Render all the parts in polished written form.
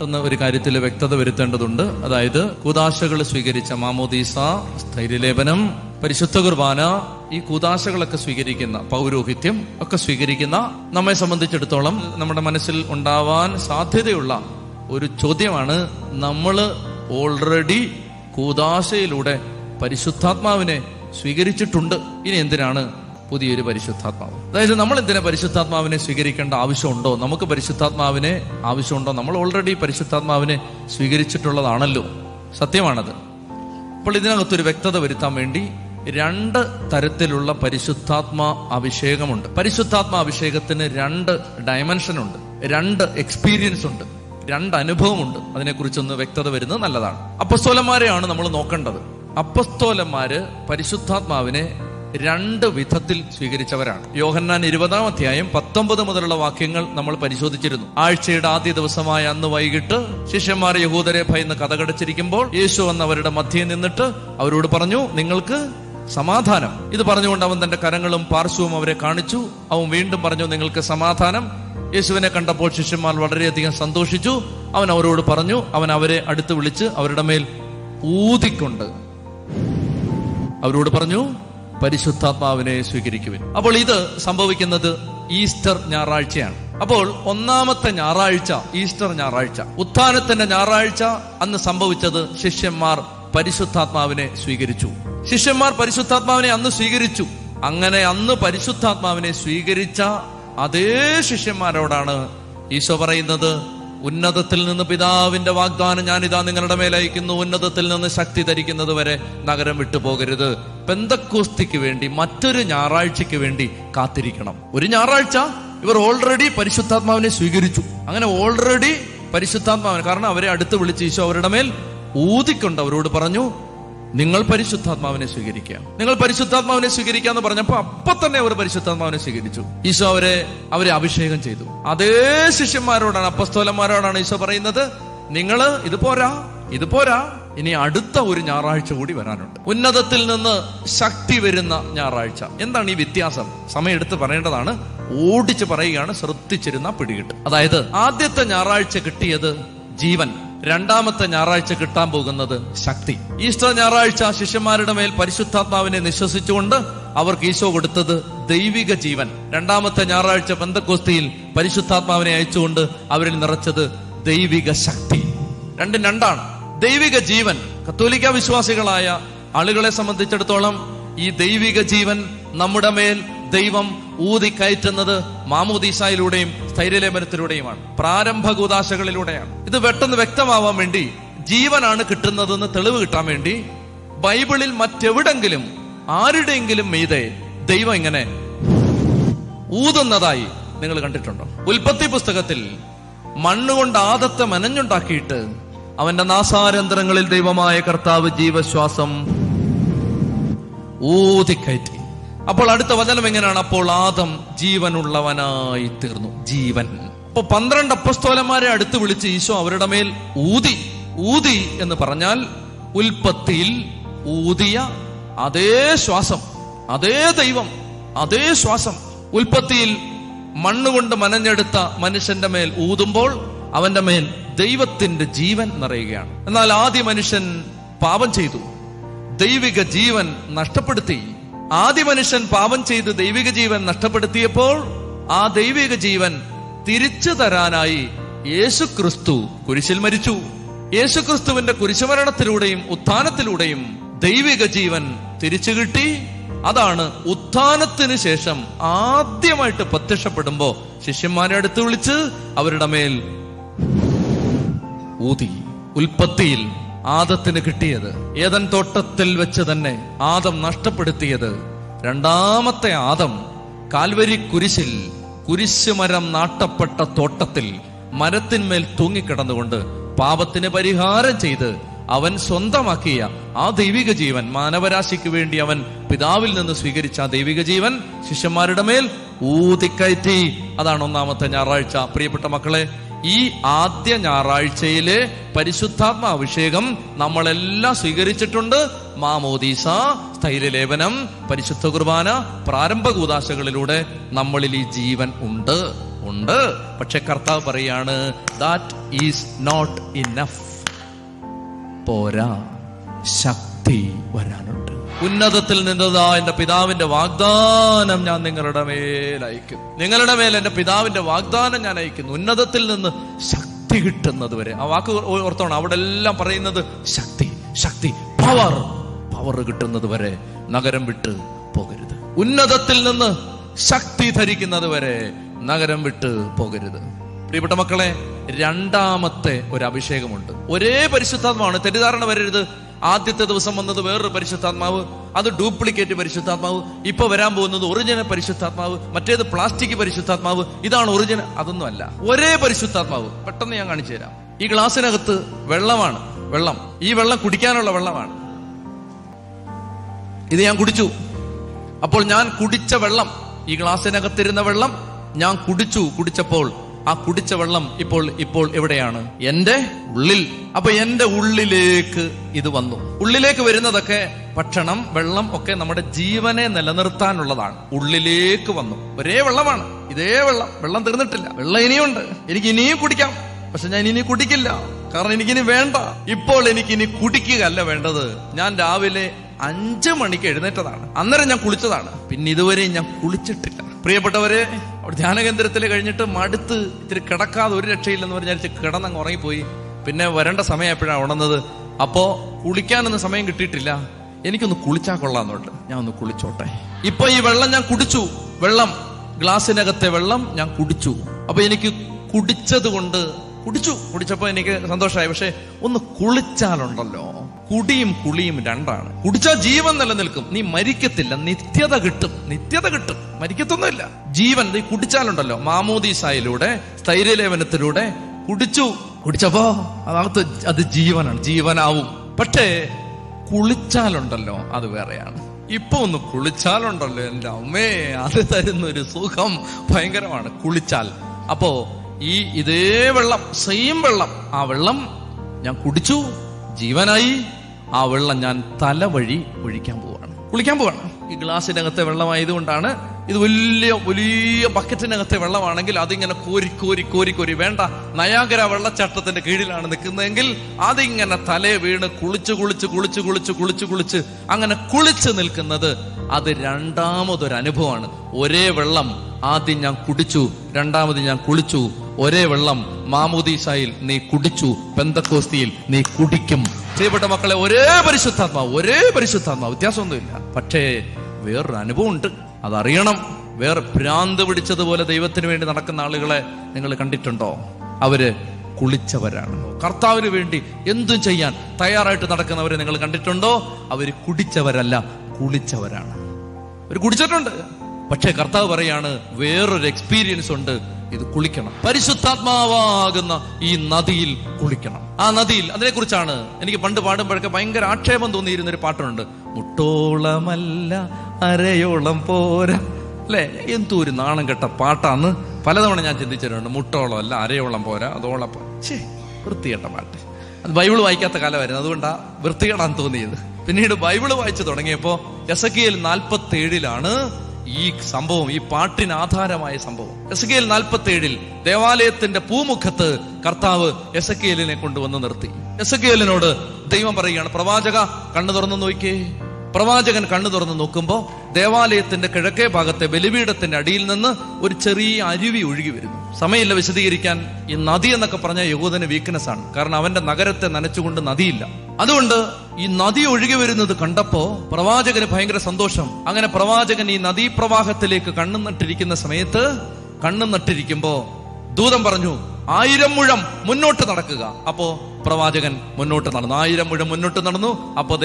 എന്ന ഒരു കാര്യത്തിൽ വ്യക്തത വരുത്തേണ്ടതുണ്ട്. അതായത് കൂദാശകൾ സ്വീകരിച്ച മാമോദീസ, സ്ഥൈര്യലേപനം, പരിശുദ്ധ കുർബാന, ഈ കൂദാശകളൊക്കെ സ്വീകരിക്കുന്ന പൗരോഹിത്യം ഒക്കെ സ്വീകരിക്കുന്ന നമ്മെ സംബന്ധിച്ചിടത്തോളം നമ്മുടെ മനസ്സിൽ ഉണ്ടാവാൻ സാധ്യതയുള്ള ഒരു ചോദ്യമാണ്, നമ്മൾ ഓൾറെഡി കൂദാശയിലൂടെ പരിശുദ്ധാത്മാവിനെ സ്വീകരിച്ചിട്ടുണ്ട്, ഇനി എന്തിനാണ് പുതിയൊരു പരിശുദ്ധാത്മാവ്? അതായത് നമ്മൾ എന്തിനാ പരിശുദ്ധാത്മാവിനെ സ്വീകരിക്കേണ്ട ആവശ്യമുണ്ടോ? നമുക്ക് പരിശുദ്ധാത്മാവിനെ ആവശ്യമുണ്ടോ? നമ്മൾ ഓൾറെഡി പരിശുദ്ധാത്മാവിനെ സ്വീകരിച്ചിട്ടുള്ളതാണല്ലോ, സത്യമാണത്. അപ്പോൾ ഇതിനകത്തൊരു വ്യക്തത വരുത്താൻ വേണ്ടി 2 തരത്തിലുള്ള പരിശുദ്ധാത്മാ അഭിഷേകമുണ്ട്. പരിശുദ്ധാത്മാ അഭിഷേകത്തിന് 2 ഡയമെൻഷൻ ഉണ്ട്, 2 എക്സ്പീരിയൻസ് ഉണ്ട്, 2 അനുഭവമുണ്ട്. അതിനെക്കുറിച്ചൊന്ന് വ്യക്തത വരുന്നത് നല്ലതാണ്. അപ്പസ്തോലന്മാരെയാണ് നമ്മൾ നോക്കേണ്ടത്. അപ്പസ്തോലന്മാര് പരിശുദ്ധാത്മാവിനെ 2 വിധത്തിൽ സ്വീകരിച്ചവരാണ്. യോഹന്നാൻ 20-ാം അധ്യായം 19 മുതലുള്ള വാക്യങ്ങൾ നമ്മൾ പരിശോധിച്ചിരുന്നു. ആഴ്ചയുടെ ആദ്യ ദിവസമായ അന്ന് വൈകിട്ട് ശിഷ്യന്മാർ യഹൂദരെ ഭയന്ന് കതകടച്ചിരിക്കുമ്പോൾ യേശു വന്ന് അവരുടെ മധ്യേ നിന്നിട്ട് അവരോട് പറഞ്ഞു, നിങ്ങൾക്ക് സമാധാനം. ഇത് പറഞ്ഞുകൊണ്ട് അവൻ തന്റെ കരങ്ങളും പാർശ്വവും അവരെ കാണിച്ചു. അവൻ വീണ്ടും പറഞ്ഞു, നിങ്ങൾക്ക് സമാധാനം. യേശുവിനെ കണ്ടപ്പോൾ ശിഷ്യന്മാർ വളരെയധികം സന്തോഷിച്ചു. അവൻ അവരോട് പറഞ്ഞു, അവൻ അവരെ അടുത്ത് വിളിച്ച് അവരുടെ മേൽ ഊതിക്കൊണ്ട് അവരോട് പറഞ്ഞു, പരിശുദ്ധാത്മാവിനെ സ്വീകരിക്കുവിൻ. അപ്പോൾ ഇത് സംഭവിക്കുന്നത് ഈസ്റ്റർ ഞായറാഴ്ചയാണ്. അപ്പോൾ 1-ാമത്തെ ഞായറാഴ്ച, ഈസ്റ്റർ ഞായറാഴ്ച, ഉത്ഥാനത്തിന്റെ ഞായറാഴ്ച, അന്ന് സംഭവിച്ചത് ശിഷ്യന്മാർ പരിശുദ്ധാത്മാവിനെ സ്വീകരിച്ചു. ശിഷ്യന്മാർ പരിശുദ്ധാത്മാവിനെ അന്ന് സ്വീകരിച്ചു. അങ്ങനെ അന്ന് പരിശുദ്ധാത്മാവിനെ സ്വീകരിച്ച അതേ ശിഷ്യന്മാരോടാണ് ഈശോ പറയുന്നത്, ഉന്നതത്തിൽ നിന്ന് പിതാവിന്റെ വാഗ്ദാനം ഞാനിതാ നിങ്ങളുടെ മേലയക്കുന്നു, ഉന്നതത്തിൽ നിന്ന് ശക്തി ധരിക്കുന്നത് വരെ നഗരം വിട്ടുപോകരുത്. പെന്തക്കോസ്തിക്ക് വേണ്ടി മറ്റൊരു ഞായറാഴ്ചയ്ക്ക് വേണ്ടി കാത്തിരിക്കണം. ഒരു ഞായറാഴ്ച ഇവർ ഓൾറെഡി പരിശുദ്ധാത്മാവിനെ സ്വീകരിച്ചു. അങ്ങനെ ഓൾറെഡി പരിശുദ്ധാത്മാവിനെ, കാരണം അവരെ അടുത്ത് വിളിച്ച് ഈശോ അവരുടെ മേൽ ഊതിക്കൊണ്ട് അവരോട് പറഞ്ഞു, നിങ്ങൾ പരിശുദ്ധാത്മാവിനെ സ്വീകരിക്കുക, നിങ്ങൾ പരിശുദ്ധാത്മാവിനെ സ്വീകരിക്കുക എന്ന് പറഞ്ഞപ്പോൾ അപ്പൊ തന്നെ അവർ പരിശുദ്ധാത്മാവിനെ സ്വീകരിച്ചു. ഈശോ അവരെ അഭിഷേകം ചെയ്തു. അതേ ശിഷ്യന്മാരോടാണ്, അപ്പസ്തോലന്മാരോടാണ് ഈശോ പറയുന്നത്, നിങ്ങള് ഇത് പോരാ, ഇനി അടുത്ത ഒരു ഞായറാഴ്ച കൂടി വരാനുണ്ട്, ഉന്നതത്തിൽ നിന്ന് ശക്തി വരുന്ന ഞായറാഴ്ച. എന്താണ് ഈ വ്യത്യാസം? സമയം എടുത്ത് പറയേണ്ടതാണ്, ഓടിച്ച് പറയുകയാണ്, ശ്രദ്ധിച്ചിരുന്ന പിടികിട്ടും. അതായത് ആദ്യത്തെ ഞായറാഴ്ച കിട്ടിയത് ജീവൻ, 2-ാമത്തെ ഞായറാഴ്ച കിട്ടാൻ പോകുന്നത് ശക്തി. ഈസ്റ്റർ ഞായറാഴ്ച ശിഷ്യന്മാരുടെ മേൽ പരിശുദ്ധാത്മാവിനെ നിശ്വസിച്ചുകൊണ്ട് അവർക്ക് ഈശോ കൊടുത്തത് ദൈവിക ജീവൻ. 2-ാമത്തെ ഞായറാഴ്ച പെന്തക്കോസ്തിയിൽ പരിശുദ്ധാത്മാവിനെ അയച്ചുകൊണ്ട് അവരിൽ നിറച്ചത് ദൈവിക ശക്തി. 2 ദൈവിക ജീവൻ. കത്തോലിക്ക വിശ്വാസികളായ ആളുകളെ സംബന്ധിച്ചിടത്തോളം ഈ ദൈവിക ജീവൻ നമ്മുടെ മേൽ ദൈവം ഊതിക്കയറ്റുന്നത് മാമോദീസായിലൂടെയും സ്ഥൈര്യലേപനത്തിലൂടെയുമാണ്, പ്രാരംഭ കൂദാശകളിലൂടെയാണ്. ഇത് പെട്ടെന്ന് വ്യക്തമാവാൻ വേണ്ടി, ജീവനാണ് കിട്ടുന്നതെന്ന് തെളിവ് കിട്ടാൻ വേണ്ടി, ബൈബിളിൽ മറ്റെവിടെങ്കിലും ആരുടെയെങ്കിലും മീതെ ദൈവം ഇങ്ങനെ ഊതുന്നതായി നിങ്ങൾ കണ്ടിട്ടുണ്ടോ? ഉൽപ്പത്തി പുസ്തകത്തിൽ മണ്ണുകൊണ്ട് ആദത്തെ മെനഞ്ഞുണ്ടാക്കിയിട്ട് അവന്റെ നാസാരന്ധ്രങ്ങളിൽ ദൈവമായ കർത്താവ് ജീവശ്വാസം ഊതിക്കയറ്റി. അപ്പോൾ അടുത്ത വചനം എങ്ങനെയാണ്? അപ്പോൾ ആദം ജീവനുള്ളവനായി തീർന്നു. ജീവൻ. അപ്പൊ 12 അപ്പസ്തോലന്മാരെ അടുത്ത് വിളിച്ച് ഈശോ അവരുടെ മേൽ ഊതി എന്ന് പറഞ്ഞാൽ ഉൽപ്പത്തിയിൽ ഊതിയ അതേ ശ്വാസം, അതേ ദൈവം, അതേ ശ്വാസം ഉൽപ്പത്തിയിൽ മണ്ണുകൊണ്ട് മനഞ്ഞെടുത്ത മനുഷ്യന്റെ മേൽ ഊതുമ്പോൾ അവന്റെ മേൽ ദൈവത്തിന്റെ ജീവൻ നിറയുകയാണ്. എന്നാൽ ആദ്യ മനുഷ്യൻ പാപം ചെയ്തു, ദൈവിക ജീവൻ നഷ്ടപ്പെടുത്തി. ആദ്യ മനുഷ്യൻ പാപം ചെയ്ത് ദൈവിക ജീവൻ നഷ്ടപ്പെടുത്തിയപ്പോൾ ആ ദൈവിക ജീവൻ തിരിച്ചു തരാനായി യേശുക്രിസ്തു കുരിശിൽ മരിച്ചു. യേശുക്രിസ്തുവിന്റെ കുരിശുമരണത്തിലൂടെയും ഉത്ഥാനത്തിലൂടെയും ദൈവിക ജീവൻ തിരിച്ചു കിട്ടി. അതാണ് ഉത്ഥാനത്തിന് ശേഷം ആദ്യമായിട്ട് പ്രത്യക്ഷപ്പെടുമ്പോ ശിഷ്യന്മാരെ അടുത്ത് വിളിച്ച് അവരുടെ മേൽ ഊതി. ഉൽപ്പത്തിയിൽ ആദത്തിന് കിട്ടിയത്, ഏദൻ തോട്ടത്തിൽ വെച്ച് തന്നെ ആദം നഷ്ടപ്പെടുത്തിയത്, 2-ാമത്തെ ആദം കാൽവരി കുരിശിൽ, കുരിശുമരം നാട്ടപ്പെട്ട തോട്ടത്തിൽ മരത്തിന്മേൽ തൂങ്ങിക്കിടന്നുകൊണ്ട് പാപത്തിന് പരിഹാരം ചെയ്ത് അവൻ സ്വന്തമാക്കിയ ആ ദൈവിക ജീവൻ, മാനവരാശിക്ക് വേണ്ടി അവൻ പിതാവിൽ നിന്ന് സ്വീകരിച്ച ആ ദൈവിക ജീവൻ ശിഷ്യന്മാരുടെ മേൽ ഊതിക്കയറ്റി. അതാണ് 1-ാമത്തെ ഞായറാഴ്ച. പ്രിയപ്പെട്ട മക്കളെ, ഈ ആദ്യ ഞായറാഴ്ചയിലെ പരിശുദ്ധാത്മാ അഭിഷേകം നമ്മളെല്ലാം സ്വീകരിച്ചിട്ടുണ്ട്. മാമോദീസ, സ്ഥൈര്യലേപനം, പരിശുദ്ധ കുർബാന, പ്രാരംഭ കൂദാശകളിലൂടെ നമ്മളിൽ ഈ ജീവൻ ഉണ്ട്. ഉണ്ട്. പക്ഷെ കർത്താവ് പറയാണ്, ദാറ്റ് ഈസ് നോട്ട് ഇനഫ്. പോരാ, ശക്തി വരാനുണ്ട്. ഉന്നതത്തിൽ നിന്നതാ എന്റെ പിതാവിന്റെ വാഗ്ദാനം ഞാൻ നിങ്ങളുടെ മേൽ അയക്കും. നിങ്ങളുടെ മേൽ എന്റെ പിതാവിന്റെ വാഗ്ദാനം ഞാൻ അയക്കുന്നു. ഉന്നതത്തിൽ നിന്ന് ശക്തി കിട്ടുന്നത് വരെ. ആ വാക്ക് ഓർത്തോണം, അവിടെ എല്ലാം പറയുന്നത് ശക്തി, ശക്തി, പവർ. പവർ കിട്ടുന്നത് വരെ നഗരം വിട്ട് പോകരുത്. ഉന്നതത്തിൽ നിന്ന് ശക്തി ധരിക്കുന്നത് വരെ നഗരം വിട്ട് പോകരുത്. പ്രിയപ്പെട്ട മക്കളെ, രണ്ടാമത്തെ ഒരു അഭിഷേകമുണ്ട്. ഒരേ പരിശുദ്ധാത്മാവാണ്, തെറ്റിദ്ധാരണ വരരുത്. ആദ്യത്തെ ദിവസം വന്നത് വേറൊരു പരിശുദ്ധാത്മാവ്, അത് ഡ്യൂപ്ലിക്കേറ്റ് പരിശുദ്ധാത്മാവ്. ഇപ്പൊ വരാൻ പോകുന്നത് ഒറിജിനൽ പരിശുദ്ധാത്മാവ്, മറ്റേത് പ്ലാസ്റ്റിക് പരിശുദ്ധാത്മാവ്, ഇതാണ് ഒറിജിനൽ. അതൊന്നും അല്ല, ഒരേ പരിശുദ്ധാത്മാവ്. പെട്ടെന്ന് ഞാൻ കാണിച്ചു തരാം. ഈ ഗ്ലാസ്സിനകത്ത് വെള്ളമാണ്, വെള്ളം. ഈ വെള്ളം കുടിക്കാനുള്ള വെള്ളമാണ്. ഇത് ഞാൻ കുടിച്ചു. അപ്പോൾ ഞാൻ കുടിച്ച വെള്ളം, ഈ ഗ്ലാസ്സിനകത്തിരുന്ന വെള്ളം ഞാൻ കുടിച്ചപ്പോൾ ആ കുടിച്ച വെള്ളം ഇപ്പോൾ എവിടെയാണ്? എന്റെ ഉള്ളിൽ. അപ്പൊ എന്റെ ഉള്ളിലേക്ക് ഇത് വന്നു. ഉള്ളിലേക്ക് വരുന്നതൊക്കെ ഭക്ഷണം, വെള്ളം ഒക്കെ നമ്മുടെ ജീവനെ നിലനിർത്താനുള്ളതാണ്. ഉള്ളിലേക്ക് വന്നു. ഒരേ വെള്ളമാണ്, ഇതേ വെള്ളം തീർന്നിട്ടില്ല. വെള്ളം ഇനിയുണ്ട്, എനിക്ക് ഇനിയും കുടിക്കാം. പക്ഷെ ഞാൻ ഇനി കുടിക്കില്ല, കാരണം എനിക്കിനി വേണ്ട. ഇപ്പോൾ എനിക്കിനി കുടിക്കുകയല്ല വേണ്ടത്. ഞാൻ രാവിലെ 5 മണിക്ക് എഴുന്നേറ്റതാണ്, അന്നേരം ഞാൻ കുളിച്ചതാണ്. പിന്നെ ഇതുവരെയും ഞാൻ കുളിച്ചിട്ടില്ല. പ്രിയപ്പെട്ടവരെ, ധ്യാന കേന്ദ്രത്തിൽ കഴിഞ്ഞിട്ട് മടുത്ത് ഇത്തിരി കിടക്കാതെ ഒരു രക്ഷയില്ലെന്ന് പറഞ്ഞാൽ കിടന്നങ്ങ് ഉറങ്ങിപ്പോയി. പിന്നെ വരേണ്ട സമയം എപ്പോഴാണ് ഉണർന്നത്. അപ്പോ കുളിക്കാനൊന്നും സമയം കിട്ടിയിട്ടില്ല. എനിക്കൊന്ന് കുളിച്ചാൽ കൊള്ളാന്നോട്ട്, ഞാൻ ഒന്ന് കുളിച്ചോട്ടെ. ഇപ്പൊ ഈ വെള്ളം ഞാൻ കുടിച്ചു. വെള്ളം, ഗ്ലാസ്സിനകത്തെ വെള്ളം ഞാൻ കുടിച്ചു. അപ്പൊ എനിക്ക് കുടിച്ചപ്പോ എനിക്ക് സന്തോഷമായി. പക്ഷെ ഒന്ന് കുളിച്ചാലുണ്ടല്ലോ, കുടിയും കുളിയും രണ്ടാണ്. കുടിച്ചാൽ ജീവൻ നിലനിൽക്കും, നീ മരിക്കത്തില്ല, നിത്യത കിട്ടും. മരിക്കത്തൊന്നുമില്ല, ജീവൻ. നീ കുടിച്ചാലുണ്ടല്ലോ, മാമോദീസായിലൂടെ, സ്ഥൈര്യലേപനത്തിലൂടെ കുടിച്ചപ്പോ അതകത്ത് അത് ജീവനാണ്, ജീവനാവും. പക്ഷേ കുളിച്ചാലുണ്ടല്ലോ അത് വേറെയാണ്. ഇപ്പൊ ഒന്ന് കുളിച്ചാലുണ്ടല്ലോ, എന്റെ അമ്മേ, അത് തരുന്നൊരു സുഖം ഭയങ്കരമാണ്. കുളിച്ചാൽ അപ്പോ ഇതേ വെള്ളം, സെയിം വെള്ളം, ആ വെള്ളം ഞാൻ കുടിച്ചു, ജീവനായി. ആ വെള്ളം ഞാൻ തല വഴി കുളിക്കാൻ പോവാണ്. ഈ ഗ്ലാസ്സിനകത്തെ വെള്ളമായതുകൊണ്ടാണ്. ഇത് വലിയ ബക്കറ്റിനകത്തെ വെള്ളമാണെങ്കിൽ അതിങ്ങനെ കോരി വേണ്ട. നയാഗര വെള്ളച്ചാട്ടത്തിന്റെ കീഴിലാണ് നിൽക്കുന്നതെങ്കിൽ അതിങ്ങനെ തലേ വീണ് കുളിച്ച് അങ്ങനെ കുളിച്ച് നിൽക്കുന്നത്, അത് രണ്ടാമതൊരു അനുഭവമാണ്. ഒരേ വെള്ളം ആദ്യം ഞാൻ കുടിച്ചു, രണ്ടാമത് ഞാൻ കുളിച്ചു. ഒരേ വെള്ളം മാമോദീസായിൽ നീ കുടിച്ചു, പെന്തക്കോസ്തിയിൽ നീ കുടിക്കും. പ്രിയപ്പെട്ട മക്കളെ, ഒരേ പരിശുദ്ധാത്മാവ്, വ്യത്യാസമൊന്നുമില്ല. പക്ഷേ വേറൊരു അനുഭവം ഉണ്ട്, അതറിയണം. വേറെ ഭ്രാന്ത് പിടിച്ചതുപോലെ ദൈവത്തിന് വേണ്ടി നടക്കുന്ന ആളുകളെ നിങ്ങൾ കണ്ടിട്ടുണ്ടോ? അവര് കുളിച്ചവരാണ്. കർത്താവിന് വേണ്ടി എന്തും ചെയ്യാൻ തയ്യാറായിട്ട് നടക്കുന്നവരെ നിങ്ങൾ കണ്ടിട്ടുണ്ടോ? അവര് കുടിച്ചവരല്ല, കുളിച്ചവരാണ്. അവർ കുടിച്ചിട്ടുണ്ട്. പക്ഷെ കർത്താവ് പറയാണ്, വേറൊരു എക്സ്പീരിയൻസ് ഉണ്ട്, ഇത് കുളിക്കണം. പരിശുദ്ധാത്മാവാകുന്ന ഈ നദിയിൽ കുളിക്കണം. ആ നദിയിൽ, അതിനെക്കുറിച്ചാണ് എനിക്ക് പണ്ട് പാടുമ്പോഴൊക്കെ ഭയങ്കര ആക്ഷേപം തോന്നിയിരുന്നൊരു പാട്ടുണ്ട്. മുട്ടോളമല്ല അരയോളം പോരാ, അല്ലെ? എന്തൊരു നാണം കെട്ട പാട്ടാന്ന് പലതവണ ഞാൻ ചിന്തിച്ചിട്ടുണ്ട്. മുട്ടോളം അല്ല അരയോളം പോരാ, അതോളം വൃത്തികെട്ട പാട്ട്. അത് ബൈബിൾ വായിക്കാത്ത കാലമായിരുന്നു, അതുകൊണ്ടാ വൃത്തികേടാന്ന് തോന്നിയത്. പിന്നീട് ബൈബിള് വായിച്ചു തുടങ്ങിയപ്പോ എസെക്കിയേൽ 47 ഈ സംഭവം, ഈ പാട്ടിന് ആധാരമായ സംഭവം. എസെക്കിയേൽ 47 ദേവാലയത്തിന്റെ പൂമുഖത്ത് കർത്താവ് എസെക്കിയേലിനെ കൊണ്ടുവന്ന് നിർത്തി. എസെക്കിയേലിനോട് ദൈവം പറയുകയാണ്, പ്രവാചക കണ്ണു തുറന്നു നോക്കിയേ. പ്രവാചകൻ കണ്ണു തുറന്ന് നോക്കുമ്പോ ദേവാലയത്തിന്റെ കിഴക്കേ ഭാഗത്തെ ബലിപീഠത്തിന്റെ അടിയിൽ നിന്ന് ഒരു ചെറിയ അരുവി ഒഴുകി വരുന്നു. സമയമില്ല വിശദീകരിക്കാൻ. ഈ നദി എന്നൊക്കെ പറഞ്ഞ യഹൂദന് വീക്ക്നെസ് ആണ്, കാരണം അവന്റെ നഗരത്തെ നനച്ചുകൊണ്ട് നദിയില്ല. അതുകൊണ്ട് ഈ നദി ഒഴുകി വരുന്നത് കണ്ടപ്പോ പ്രവാചകന് ഭയങ്കര സന്തോഷം. അങ്ങനെ പ്രവാചകൻ ഈ നദീപ്രവാഹത്തിലേക്ക് കണ്ണു നട്ടിരിക്കുമ്പോ ദൂതൻ പറഞ്ഞു, 1000 മുഴം മുന്നോട്ട് നടക്കുക. അപ്പോ പ്രവാചകൻ മുന്നോട്ട് നടന്നു, 1000 മുഴം മുന്നോട്ട് നടന്നു. അപ്പോ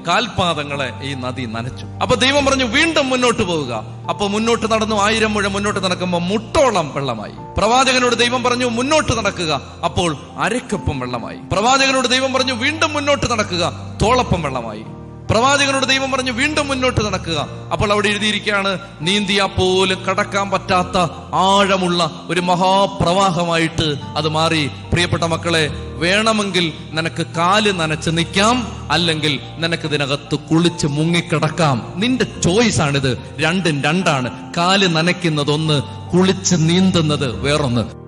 കാൽപാദങ്ങളെ ഈ നദി നനച്ചു. അപ്പൊ ദൈവം പറഞ്ഞു, വീണ്ടും മുന്നോട്ട് പോവുക. അപ്പൊ മുന്നോട്ട് നടന്നു, 1000 മുഴം മുന്നോട്ട് നടക്കുമ്പോൾ മുട്ടോളം വെള്ളമായി. പ്രവാചകനോട് ദൈവം പറഞ്ഞു, മുന്നോട്ട് നടക്കുക. അപ്പോൾ അരക്കൊപ്പം വെള്ളമായി. പ്രവാചകനോട് ദൈവം പറഞ്ഞു, വീണ്ടും മുന്നോട്ട് നടക്കുക. തോളപ്പം വെള്ളമായി. പ്രവാചകനോട് ദൈവം പറഞ്ഞു, വീണ്ടും മുന്നോട്ട് നടക്കുക. അപ്പോൾ അവിടെ എഴുതിയിരിക്കുകയാണ്, നീന്തിയാ പോലും കടക്കാൻ പറ്റാത്ത ആഴമുള്ള ഒരു മഹാപ്രവാഹമായിട്ട് അത് മാറി. പ്രിയപ്പെട്ട മക്കളെ, വേണമെങ്കിൽ നിനക്ക് കാല് നനച്ച് നിൽക്കാം, അല്ലെങ്കിൽ നിനക്ക് ഇതിനകത്ത് കുളിച്ച് മുങ്ങിക്കിടക്കാം. നിന്റെ ചോയ്സ് ആണിത്. രണ്ടും രണ്ടാണ്. കാല് നനയ്ക്കുന്നതൊന്ന്, കുളിച്ച് നീന്തുന്നത് വേറൊന്ന്.